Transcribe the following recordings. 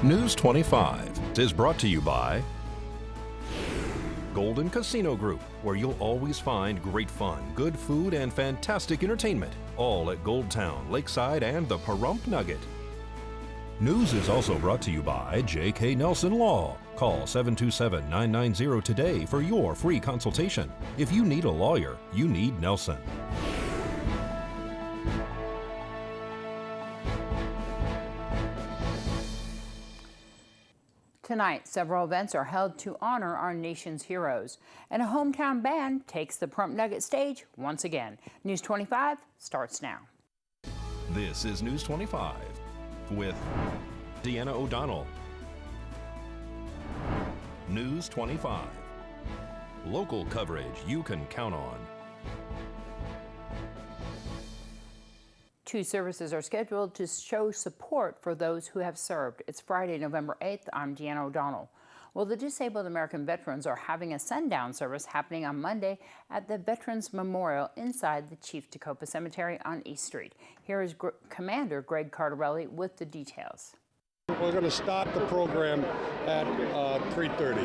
News 25 is brought to you by Golden Casino Group, where you'll always find great fun, good food, and fantastic entertainment, all at Gold Town, Lakeside, and the Pahrump Nugget. News is also brought to you by J.K. Nelson Law. Call 727-990 today for your free consultation. If you need a lawyer, you need Nelson. Tonight, several events are held to honor our nation's heroes, and a hometown band takes the Pahrump Nugget stage once again. News 25 starts now. This is News 25 with Deanna O'Donnell. News 25. Local coverage you can count on. Two services are scheduled to show support for those who have served. It's Friday, November 8th. I'm Deanna O'Donnell. Well, the disabled American veterans are having a sundown service happening on Monday at the Veterans Memorial inside the Chief Tecumseh Cemetery on East Street. Here is Commander Greg Cardarelli with the details. We're going to start the program at 3:30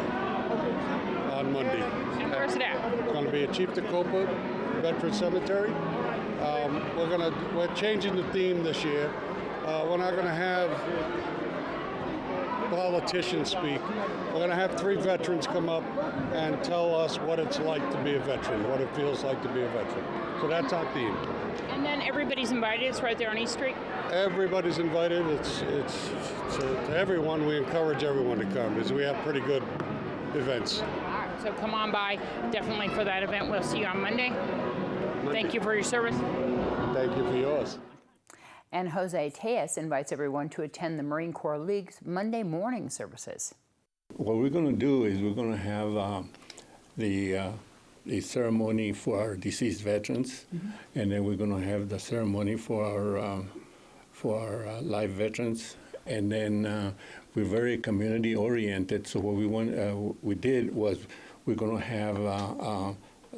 on Monday. And where's it at? It's going to be at Chief Tecumseh Veterans Cemetery. We're changing the theme this year. We're not going to have politicians speak. We're going to have 3 veterans come up and tell us what it's like to be a veteran, what it feels like to be a veteran. So that's our theme. And then everybody's invited. It's right there on East Street. Everybody's invited. It's to everyone. We encourage everyone to come because we have pretty good events. All right, so come on by definitely for that event. We'll see you on Monday. Thank you for your service. Thank you for yours. And Jose Tejas invites everyone to attend the Marine Corps League's Monday morning services. What we're going to do is we're going to have the ceremony for our deceased veterans, and then we're going to have the ceremony for our live veterans, and then we're very community oriented. So what we did was we're going to have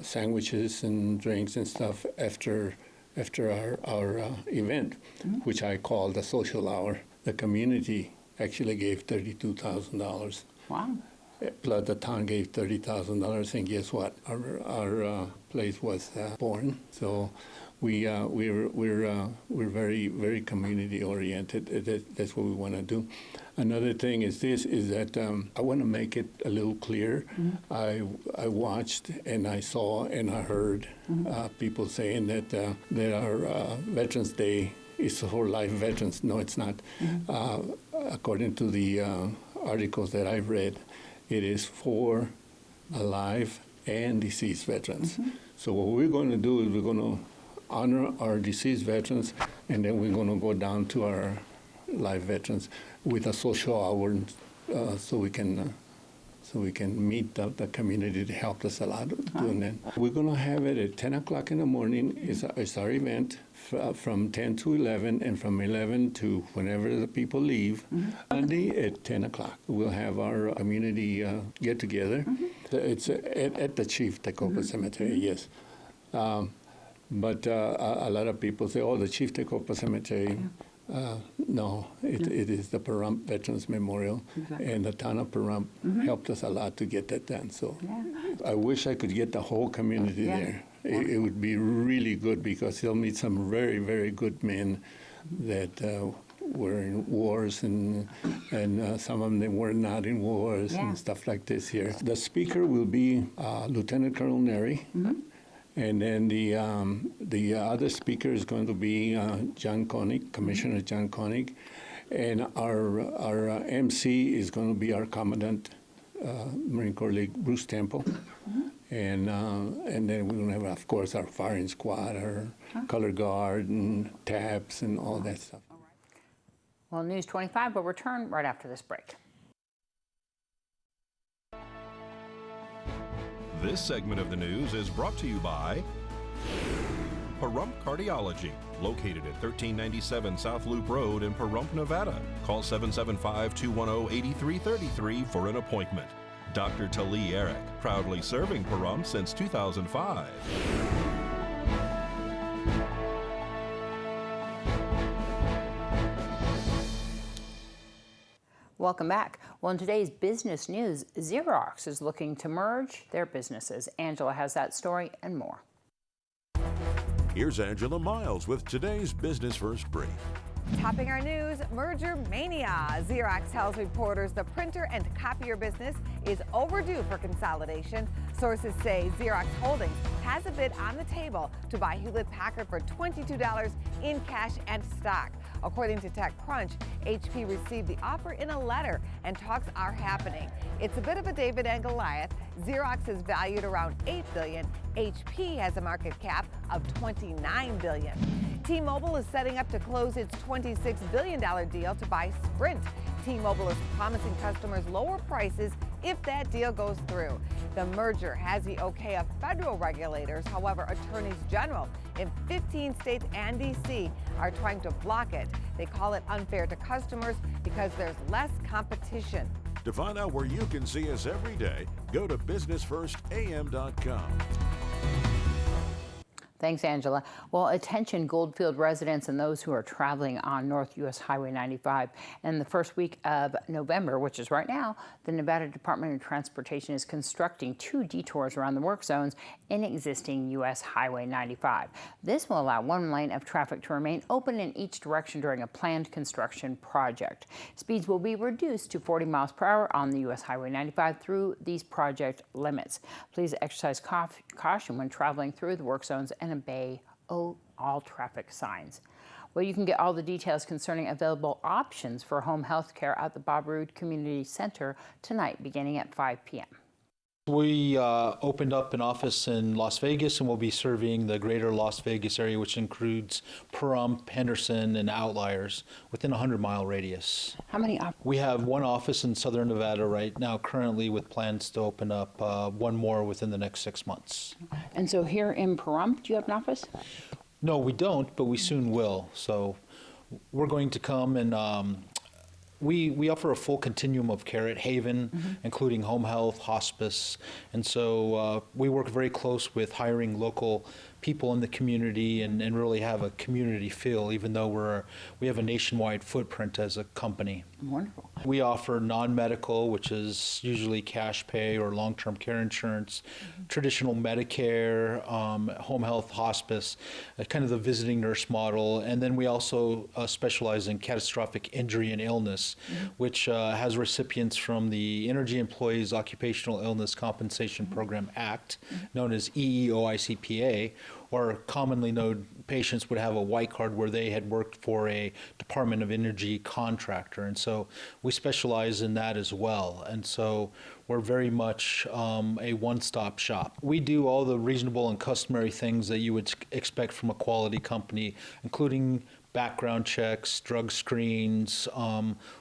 sandwiches and drinks and stuff after our event, which I call the social hour. The community actually gave $32,000. Wow. Plus the town gave $30,000, and guess what? Our place was born. So we're very, very community oriented. That's what we want to do. Another thing is that I want to make it a little clear. I watched and I saw and I heard people saying that our Veterans Day is for live veterans. No, it's not. According to the articles that I've read, it is for alive and deceased veterans. So what we're going to do is we're going to honor our deceased veterans, and then we're going to go down to our live veterans with a social hour, so we can meet the community that helped us a lot doing that. We're going to have it at 10 o'clock in the morning. It's our event from 10 to 11, and from 11 to whenever the people leave. Monday at 10 o'clock. We'll have our community get together. It's at the Chief Tecumseh Cemetery, yes. But a lot of people say, oh, the Chief Tecumseh Cemetery. No, it is the Pahrump Veterans Memorial, and the town of Pahrump helped us a lot to get that done. So I wish I could get the whole community there. It would be really good because they'll meet some very, very good men that were in wars, and some of them were not in wars and stuff like this here. The speaker will be Lieutenant Colonel Neri. And then the other speaker is going to be John Koenig, Commissioner John Koenig, and our MC is going to be our Commandant, Marine Corps League, Bruce Temple, and then we're going to have, of course, our firing squad, our color guard, and taps, and all that stuff. All right. Well, News 25 will return right after this break. This segment of the news is brought to you by Pahrump Cardiology, located at 1397 South Loop Road in Pahrump, Nevada. Call 775-210-8333 for an appointment. Dr. Tali Eric, proudly serving Pahrump since 2005. Welcome back. Well, in today's business news, Xerox is looking to merge their businesses. Angela has that story and more. Here's Angela Miles with today's Business First Brief. Topping our news, merger mania. Xerox tells reporters the printer and copier business is overdue for consolidation. Sources say Xerox Holdings has a bid on the table to buy Hewlett-Packard for $22 in cash and stock. According to TechCrunch, HP received the offer in a letter and talks are happening. It's a bit of a David and Goliath. Xerox is valued around $8 billion. HP has a market cap of $29 billion. T-Mobile is setting up to close its $26 billion deal to buy Sprint. T-Mobile is promising customers lower prices if that deal goes through. The merger has the okay of federal regulators. However, attorneys general in 15 states and D.C. are trying to block it. They call it unfair to customers because there's less competition. To find out where you can see us every day, go to businessfirstam.com. Thanks, Angela. Well, attention Goldfield residents and those who are traveling on North U.S. Highway 95. In the first week of November, which is right now, the Nevada Department of Transportation is constructing 2 detours around the work zones in existing U.S. Highway 95. This will allow 1 lane of traffic to remain open in each direction during a planned construction project. Speeds will be reduced to 40 miles per hour on the U.S. Highway 95 through these project limits. Please exercise caution when traveling through the work zones and obey all traffic signs. Well, you can get all the details concerning available options for home health care at the Bob Roode Community Center tonight, beginning at 5 p.m. We opened up an office in Las Vegas, and we'll be serving the greater Las Vegas area, which includes Pahrump, Henderson, and outliers within a 100-mile radius. How many? We have 1 office in Southern Nevada right now, currently, with plans to open up 1 more within the next 6 months. And so here in Pahrump, do you have an office? No, we don't, but we soon will. So we're going to come and we offer a full continuum of care at Haven, including home health, hospice, and so we work very close with hiring local people in the community and really have a community feel, even though we have a nationwide footprint as a company. Wonderful. We offer non-medical, which is usually cash pay or long-term care insurance, traditional Medicare, home health, hospice, kind of the visiting nurse model, and then we also specialize in catastrophic injury and illness, which has recipients from the Energy Employees Occupational Illness Compensation Program Act, known as EEOICPA, or commonly known patients would have a white card where they had worked for a Department of Energy contractor. And so we specialize in that as well. And so we're very much a one-stop shop. We do all the reasonable and customary things that you would expect from a quality company, including background checks, drug screens,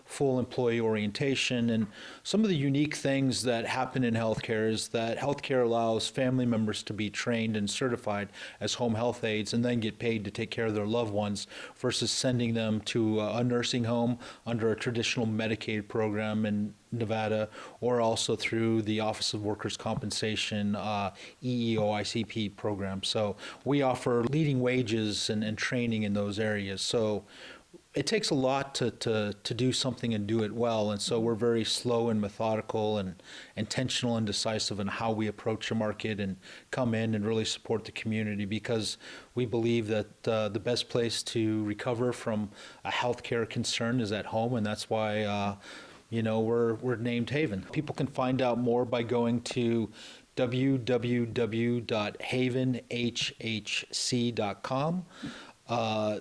full employee orientation. And some of the unique things that happen in healthcare is that healthcare allows family members to be trained and certified as home health aides and then get paid to take care of their loved ones versus sending them to a nursing home under a traditional Medicaid program in Nevada, or also through the Office of Workers' Compensation EEOICP program. So we offer leading wages and training in those areas. So it takes a lot to do something and do it well, and so we're very slow and methodical and intentional and decisive in how we approach the market and come in and really support the community, because we believe that the best place to recover from a healthcare concern is at home, and that's why we're named Haven. People can find out more by going to www.havenhhc.com.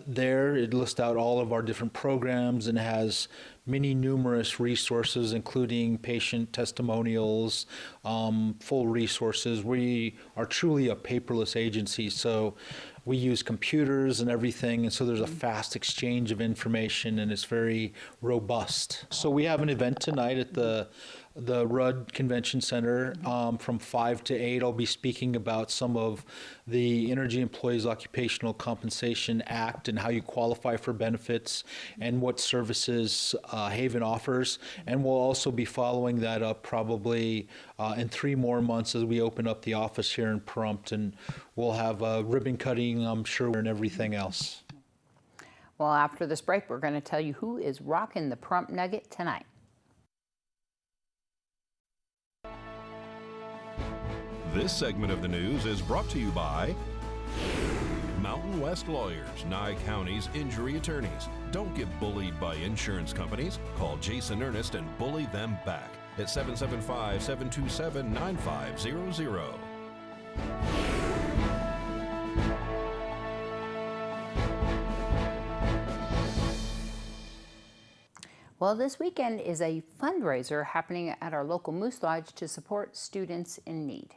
There it lists out all of our different programs and has many numerous resources, including patient testimonials, full resources. We are truly a paperless agency, so we use computers and everything, and so there's a fast exchange of information, and it's very robust. So we have an event tonight at the Rudd Convention Center from 5 to 8. I'll be speaking about some of the Energy Employees Occupational Compensation Act and how you qualify for benefits and what services Haven offers. And we'll also be following that up probably in 3 more months as we open up the office here in Pahrump, and we'll have ribbon cutting, I'm sure, and everything else. Well, after this break, we're going to tell you who is rocking the Pahrump Nugget tonight. This segment of the news is brought to you by Mountain West Lawyers, Nye County's injury attorneys. Don't get bullied by insurance companies. Call Jason Ernest and bully them back at 775-727-9500. Well, this weekend is a fundraiser happening at our local Moose Lodge to support students in need.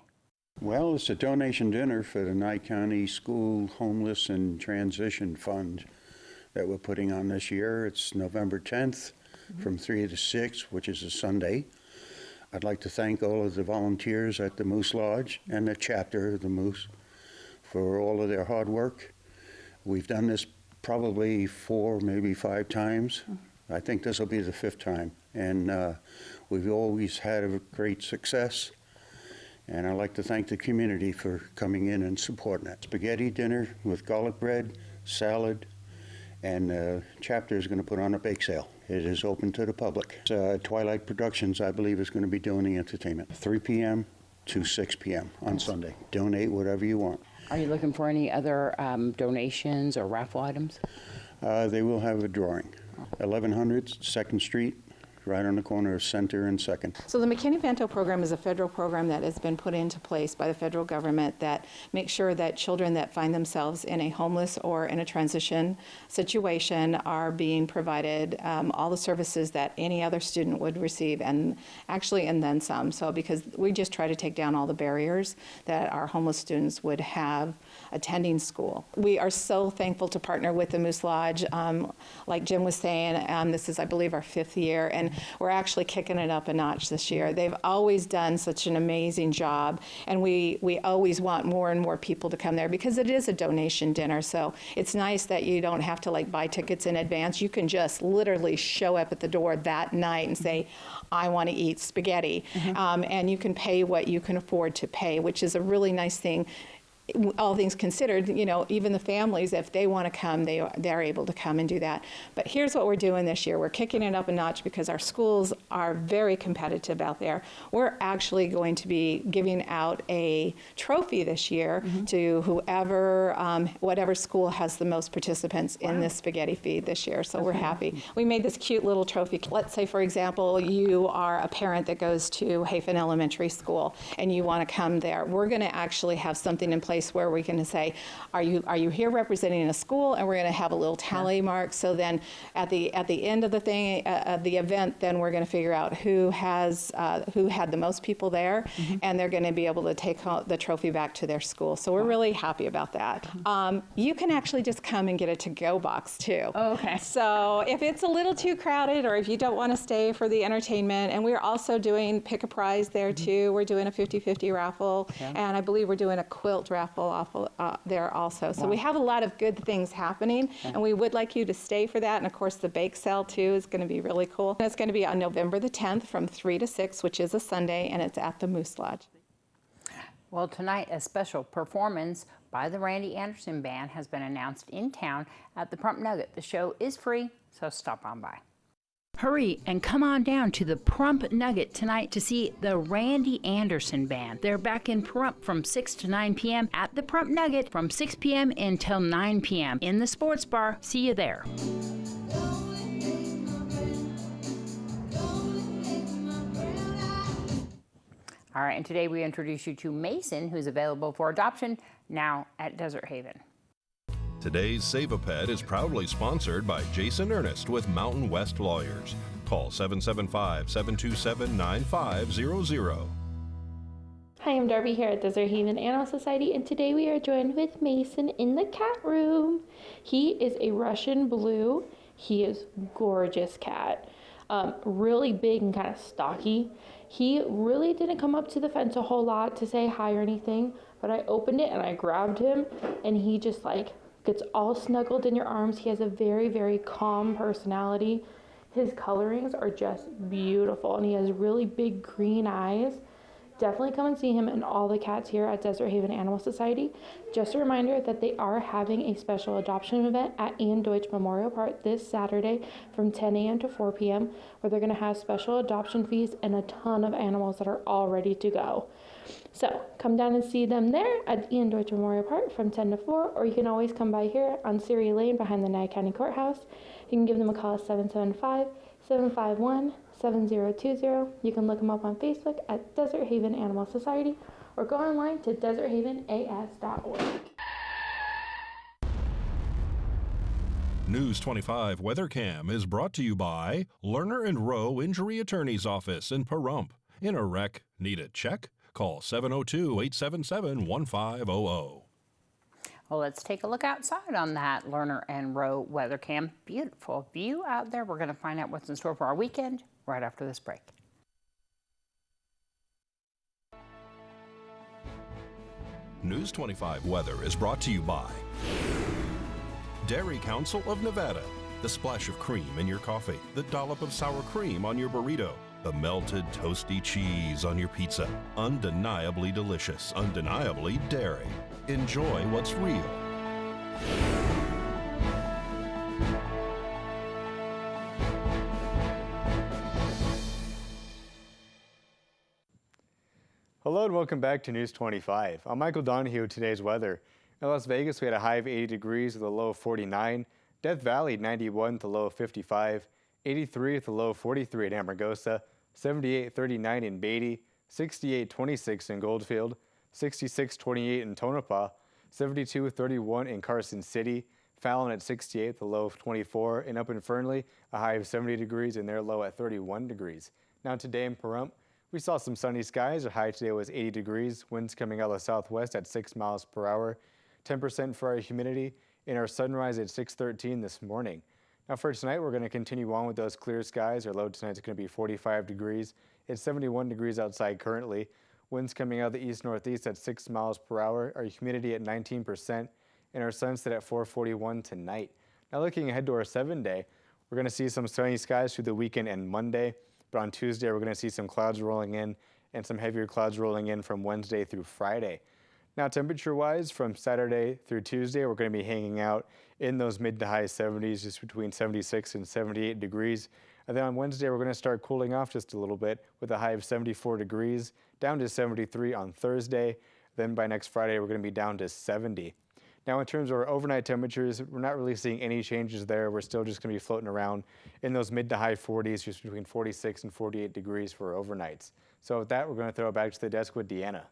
Well, it's a donation dinner for the Nye County School Homeless and Transition Fund that we're putting on this year. It's November 10th from 3 to 6, which is a Sunday. I'd like to thank all of the volunteers at the Moose Lodge and the chapter of the Moose for all of their hard work. We've done this probably 4, maybe 5 times. I think this will be the 5th time, and we've always had a great success. And I'd like to thank the community for coming in and supporting it. Spaghetti dinner with garlic bread, salad, and the chapter is going to put on a bake sale. It is open to the public. Twilight Productions, I believe, is going to be doing the entertainment, 3 p.m. to 6 p.m. on Sunday. Donate whatever you want. Are you looking for any other donations or raffle items? They will have a drawing. 1100 2nd Street, right on the corner of Center and 2nd. So the McKinney-Vento program is a federal program that has been put into place by the federal government that makes sure that children that find themselves in a homeless or in a transition situation are being provided all the services that any other student would receive, and then some. So because we just try to take down all the barriers that our homeless students would have attending school. We are so thankful to partner with the Moose Lodge. Like Jim was saying, this is, I believe, our 5th year, and we're actually kicking it up a notch this year. They've always done such an amazing job, and we always want more and more people to come there because it is a donation dinner. So it's nice that you don't have to buy tickets in advance. You can just literally show up at the door that night and say, I want to eat spaghetti. And you can pay what you can afford to pay, which is a really nice thing. All things considered, even the families, if they want to come, they're able to come and do that. But here's what we're doing this year. We're kicking it up a notch because our schools are very competitive out there. We're actually going to be giving out a trophy this year to whoever, whatever school has the most participants in this spaghetti feed this year. So we're happy. We made this cute little trophy. Let's say, for example, you are a parent that goes to Hafen Elementary School and you want to come there. We're going to actually have something in place where we can say, are you here representing a school? And we're going to have a little tally mark. So then at the end of the event, then we're going to figure out who had the most people there, and they're going to be able to take the trophy back to their school. So we're really happy about that. You can actually just come and get a to-go box too. Oh, okay. So if it's a little too crowded, or if you don't want to stay for the entertainment, and we're also doing pick a prize there too. We're doing a 50-50 raffle, and I believe we're doing a quilt raffle there also. So we have a lot of good things happening, and we would like you to stay for that. And of course, the bake sale too is going to be really cool. And it's going to be on November the 10th from 3 to 6, which is a Sunday, and it's at the Moose Lodge. Well, tonight a special performance by the Randy Anderson Band has been announced in town at the Prump Nugget. The show is free, so stop on by. Hurry and come on down to the Prump Nugget tonight to see the Randy Anderson Band. They're back in Prump from 6 to 9 p.m. at the Prump Nugget from 6 p.m. until 9 p.m. in the sports bar. See you there. All right, and today we introduce you to Mason, who's available for adoption now at Desert Haven. Today's Save a Pet is proudly sponsored by Jason Ernest with Mountain West Lawyers. Call 775-727-9500. Hi, I'm Darby here at Desert Haven Animal Society, and today we are joined with Mason in the cat room. He is a Russian blue. He is gorgeous cat. Really big and kind of stocky. He really didn't come up to the fence a whole lot to say hi or anything, but I opened it and I grabbed him, and he just gets all snuggled in your arms. He has a very, very calm personality. His colorings are just beautiful, and he has really big green eyes. Definitely come and see him and all the cats here at Desert Haven Animal Society. Just a reminder that they are having a special adoption event at Ian Deutsch Memorial Park this Saturday from 10 a.m. to 4 p.m. where they're going to have special adoption fees and a ton of animals that are all ready to go. So come down and see them there at Ian Deutsch Memorial Park from 10 to 4, or you can always come by here on Surrey Lane behind the Nye County Courthouse. You can give them a call at 775-751-7020. You can look them up on Facebook at Desert Haven Animal Society or go online to deserthavenas.org. News 25 Weather Cam is brought to you by Lerner and Rowe Injury Attorney's Office in Pahrump. In a wreck, need a check? Call 702-877-1500. Well, let's take a look outside on that Lerner and Rowe weather cam. Beautiful view out there. We're going to find out what's in store for our weekend right after this break. News 25 weather is brought to you by Dairy Council of Nevada. The splash of cream in your coffee, the dollop of sour cream on your burrito, the melted toasty cheese on your pizza. Undeniably delicious, undeniably dairy. Enjoy what's real. Hello and welcome back to News 25. I'm Michael Donohue with today's weather. In Las Vegas, we had a high of 80 degrees with a low of 49. Death Valley, 91 with a low of 55. 83 with a low of 43 in Amargosa. 78-39 in Beatty. 68-26 in Goldfield. 66-28 in Tonopah. 72-31 in Carson City. Fallon at 68 with a low of 24. And up in Fernley, a high of 70 degrees and their low at 31 degrees. Now today in Pahrump, we saw some sunny skies. Our high today was 80 degrees. Winds coming out of the southwest at 6 miles per hour. 10% for our humidity. And our sunrise at 6:13 this morning. Now for tonight, we're going to continue on with those clear skies. Our low tonight is going to be 45 degrees. It's 71 degrees outside currently. Winds coming out of the east-northeast at 6 miles per hour. Our humidity at 19%. And our sunset at 4:41 tonight. Now looking ahead to our 7-day, we're going to see some sunny skies through the weekend and Monday. But on Tuesday, we're going to see some clouds rolling in and some heavier clouds rolling in from Wednesday through Friday. Now, temperature-wise, from Saturday through Tuesday, we're going to be hanging out in those mid to high 70s, just between 76 and 78 degrees. And then on Wednesday, we're going to start cooling off just a little bit with a high of 74 degrees, down to 73 on Thursday. Then by next Friday, we're going to be down to 70. Now, in terms of our overnight temperatures, we're not really seeing any changes there. We're still just going to be floating around in those mid to high 40s, just between 46 and 48 degrees for our overnights. So with that, we're going to throw it back to the desk with Deanna.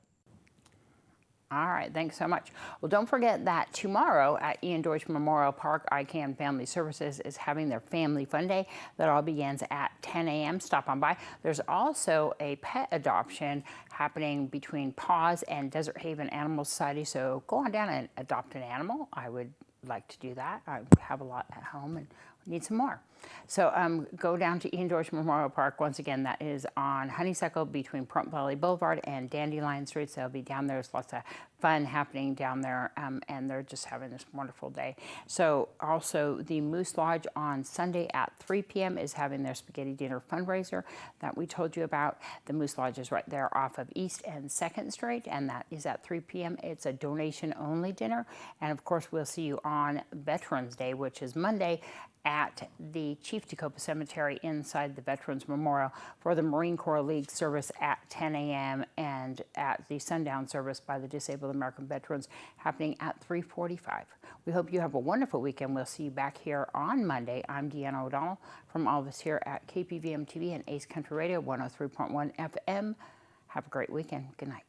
All right, thanks so much. Well, don't forget that tomorrow at Ian Deutsch Memorial Park, ICANN Family Services is having their Family Fun Day. That all begins at 10 a.m. Stop on by. There's also a pet adoption happening between PAWS and Desert Haven Animal Society, so go on down and adopt an animal. I would like to do that. I have a lot at home and need some more. So go down to Ian Deutsch Memorial Park. Once again, that is on Honeysuckle between Pahrump Valley Boulevard and Dandelion Streets. They'll be down there. There's lots of fun happening down there, and they're just having this wonderful day. So also the Moose Lodge on Sunday at 3 p.m. is having their spaghetti dinner fundraiser that we told you about. The Moose Lodge is right there off of East and 2nd Street, and that is at 3 p.m. It's a donation-only dinner. And of course, we'll see you on Veterans Day, which is Monday, at the Chief Tecoma Cemetery inside the Veterans Memorial for the Marine Corps League service at 10 a.m. and at the sundown service by the Disabled American Veterans happening at 3:45. We hope you have a wonderful weekend. We'll see you back here on Monday. I'm Deanna O'Donnell from all of us here at KPVM-TV and Ace Country Radio 103.1 FM. Have a great weekend. Good night.